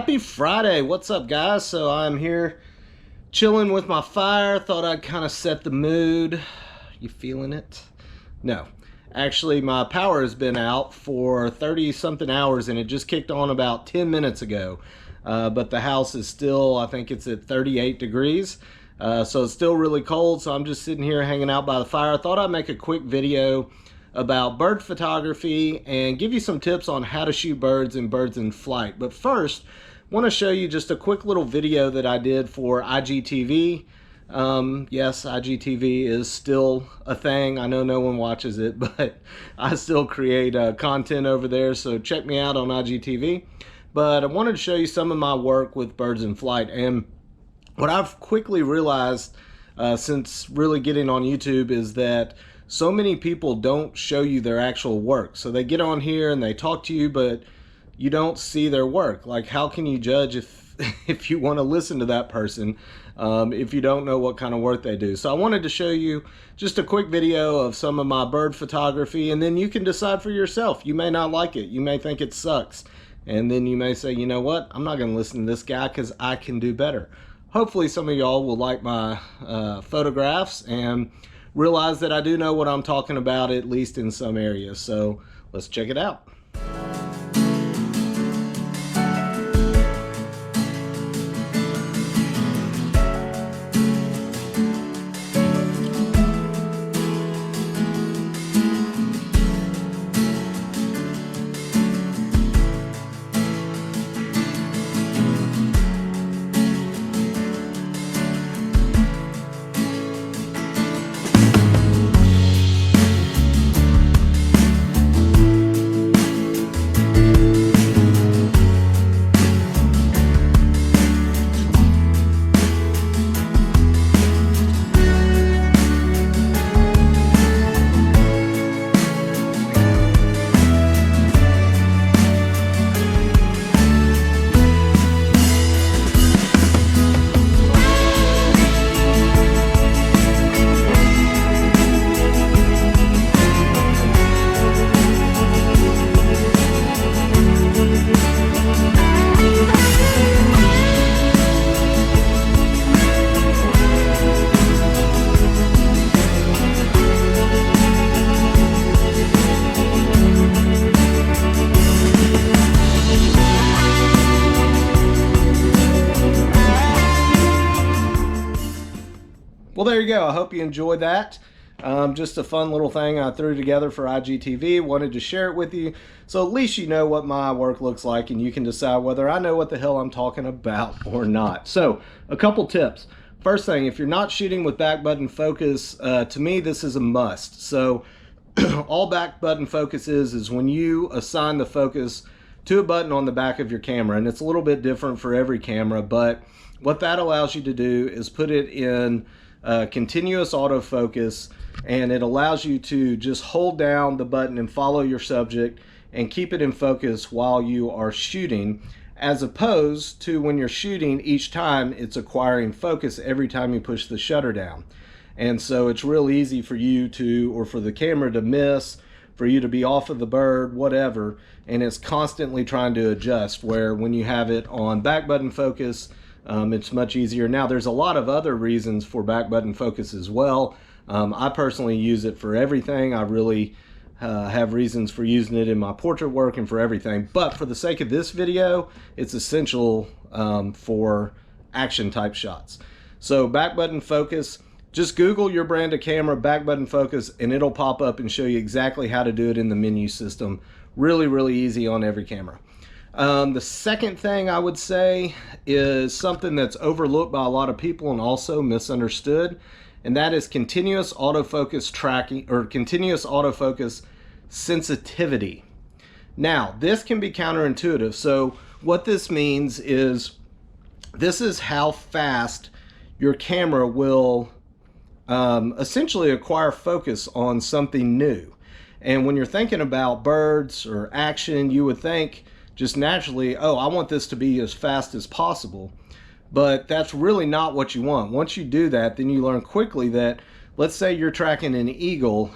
Happy Friday. What's up, guys? So I'm here chilling with my fire. Thought I'd kind of set the mood. You feeling it? No. Actually, my power has been out for 30 something hours and it just kicked on about 10 minutes ago. But the house is still, I think it's at 38 degrees. So it's still really cold. So I'm just sitting here hanging out by the fire. I thought I'd make a quick video about bird photography and give you some tips on how to shoot birds and birds in flight. But first, I want to show you just a quick little video that I did for IGTV. Yes, IGTV is still a thing. I know no one watches it, but I still create content over there, so check me out on IGTV. But I wanted to show you some of my work with birds in flight, and what I've quickly realized since really getting on YouTube is that so many people don't show you their actual work. So they get on here and they talk to you, but you don't see their work. Like, how can you judge if you want to listen to that person if you don't know what kind of work they do? So I wanted to show you just a quick video of some of my bird photography, and then you can decide for yourself. You may not like it. You may think it sucks. And then you may say, you know what? I'm not going to listen to this guy because I can do better. Hopefully some of y'all will like my photographs and realize that I do know what I'm talking about, at least in some areas. So let's check it out. Well, there you go. I hope you enjoyed that. Just a fun little thing I threw together for IGTV. Wanted to share it with you, so at least you know what my work looks like and you can decide whether I know what the hell I'm talking about or not. So a couple tips. First thing, if you're not shooting with back button focus, to me this is a must. So all back button focus is when you assign the focus to a button on the back of your camera, and it's a little bit different for every camera, but what that allows you to do is put it in continuous autofocus, and it allows you to just hold down the button and follow your subject and keep it in focus while you are shooting, as opposed to when you're shooting, each time it's acquiring focus every time you push the shutter down. And so it's real easy for you to, or for the camera to miss, for you to be off of the bird, whatever, and it's constantly trying to adjust, where when you have it on back button focus, it's much easier. Now, there's a lot of other reasons for back button focus as well. I personally use it for everything. I really have reasons for using it in my portrait work and for everything. But for the sake of this video, it's essential for action type shots. So back button focus, just Google your brand of camera, back button focus, and it'll pop up and show you exactly how to do it in the menu system. Really, really easy on every camera. The second thing I would say is something that's overlooked by a lot of people and also misunderstood, and that is continuous autofocus tracking, or continuous autofocus sensitivity. Now, this can be counterintuitive. So what this means is this is how fast your camera will essentially acquire focus on something new. And when you're thinking about birds or action, you would think just naturally, oh, I want this to be as fast as possible. But that's really not what you want. Once you do that, then you learn quickly that, let's say you're tracking an eagle,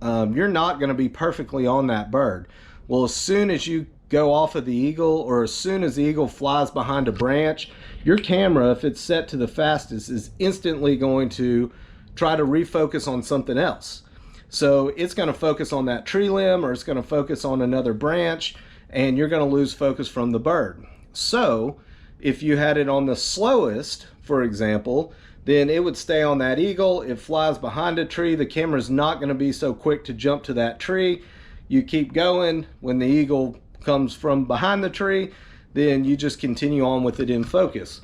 you're not going to be perfectly on that bird. Well, as soon as you go off of the eagle, or as soon as the eagle flies behind a branch, your camera, if it's set to the fastest, is instantly going to try to refocus on something else. So it's going to focus on that tree limb, or it's going to focus on another branch, and you're going to lose focus from the bird. So if you had it on the slowest, for example, then it would stay on that eagle. It flies behind a tree. The camera's not going to be so quick to jump to that tree. You keep going. When the eagle comes from behind the tree, then you just continue on with it in focus.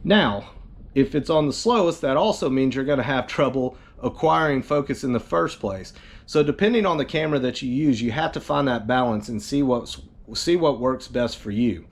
Now, if it's on the slowest, that also means you're going to have trouble acquiring focus in the first place. So depending on the camera that you use, you have to find that balance and see what works best for you.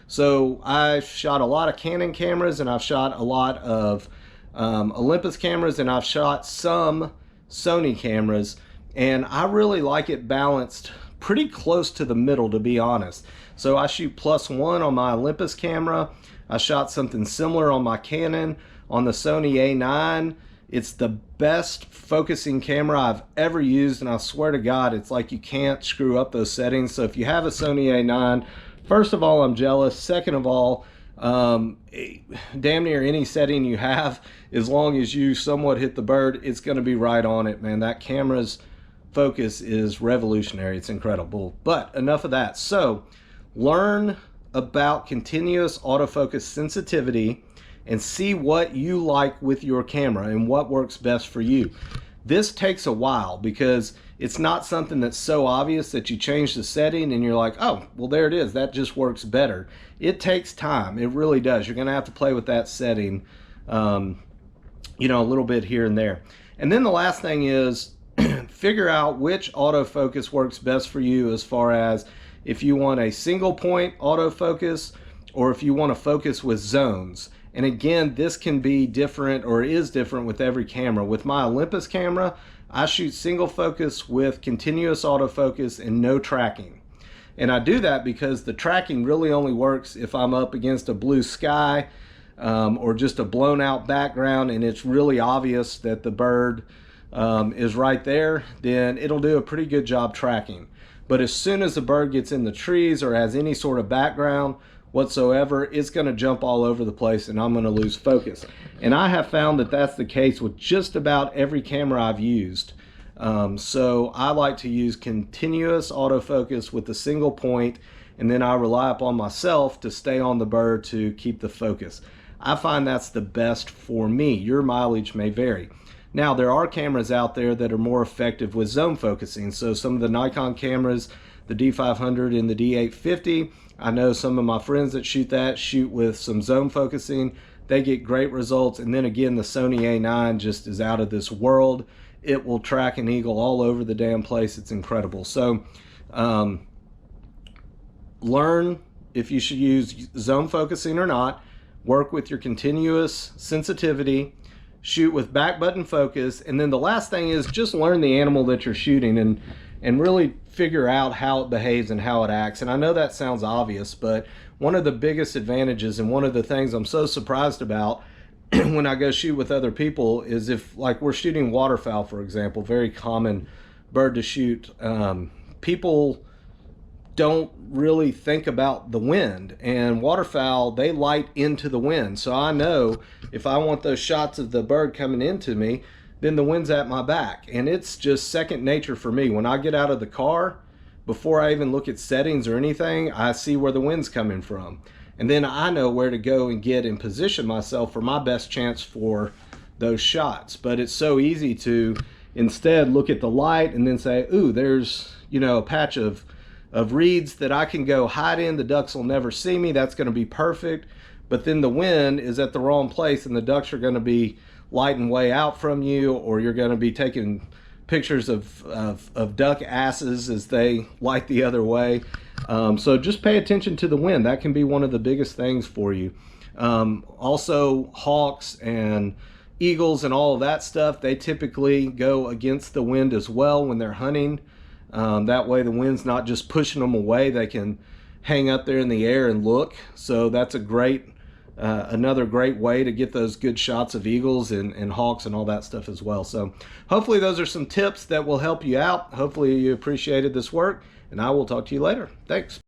So I've shot a lot of Canon cameras, and I've shot a lot of Olympus cameras, and I've shot some Sony cameras, and I really like it balanced pretty close to the middle, to be honest. So I shoot +1 on my Olympus camera. I shot something similar on my Canon. On the Sony A9, it's the best focusing camera I've ever used, and I swear to God, it's like you can't screw up those settings. So if you have a Sony A9, first of all, I'm jealous. Second of all, damn near any setting you have, as long as you somewhat hit the bird, it's going to be right on it, man. That camera's focus is revolutionary. It's incredible. But enough of that. So learn about continuous autofocus sensitivity and see what you like with your camera and what works best for you. This takes a while because it's not something that's so obvious that you change the setting and you're like, oh, well, there it is. That just works better. It takes time. It really does. You're going to have to play with that setting, you know, a little bit here and there. And then the last thing is figure out which autofocus works best for you, as far as if you want a single point autofocus or if you want to focus with zones. And again, this can be different, or is different, with every camera. With my Olympus camera, I shoot single focus with continuous autofocus and no tracking. And I do that because the tracking really only works if I'm up against a blue sky or just a blown out background and it's really obvious that the bird is right there. Then it'll do a pretty good job tracking. But as soon as the bird gets in the trees or has any sort of background whatsoever, it's going to jump all over the place and I'm going to lose focus. And I have found that that's the case with just about every camera I've used. So I like to use continuous autofocus with a single point, and then I rely upon myself to stay on the bird to keep the focus. I find that's the best for me. Your mileage may vary. Now, there are cameras out there that are more effective with zone focusing. So some of the Nikon cameras, the D500 and the D850, I know some of my friends that shoot with some zone focusing. They get great results. And then again, the Sony A9 just is out of this world. It will track an eagle all over the damn place. It's incredible. So learn if you should use zone focusing or not. Work with your continuous sensitivity. Shoot with back button focus. And then the last thing is just learn the animal that you're shooting and really figure out how it behaves and how it acts. And I know that sounds obvious, but one of the biggest advantages and one of the things I'm so surprised about when I go shoot with other people is if, like, we're shooting waterfowl, for example, very common bird to shoot. People don't really think about the wind, and waterfowl, they light into the wind. So I know if I want those shots of the bird coming into me, then the wind's at my back, and it's just second nature for me. When I get out of the car, before I even look at settings or anything, I see where the wind's coming from, and then I know where to go and get and position myself for my best chance for those shots. But it's so easy to instead look at the light and then say, ooh, there's, you know, a patch of reeds that I can go hide in. The ducks will never see me. That's going to be perfect. But then the wind is at the wrong place and the ducks are going to be lighting way out from you, or you're going to be taking pictures of duck asses as they light the other way. So just pay attention to the wind. That can be one of the biggest things for you. Also, hawks and eagles and all of that stuff, they typically go against the wind as well when they're hunting. That way the wind's not just pushing them away. They can hang up there in the air and look. So that's a great another great way to get those good shots of eagles and hawks and all that stuff as well. So hopefully those are some tips that will help you out. Hopefully you appreciated this work, and I will talk to you later. Thanks.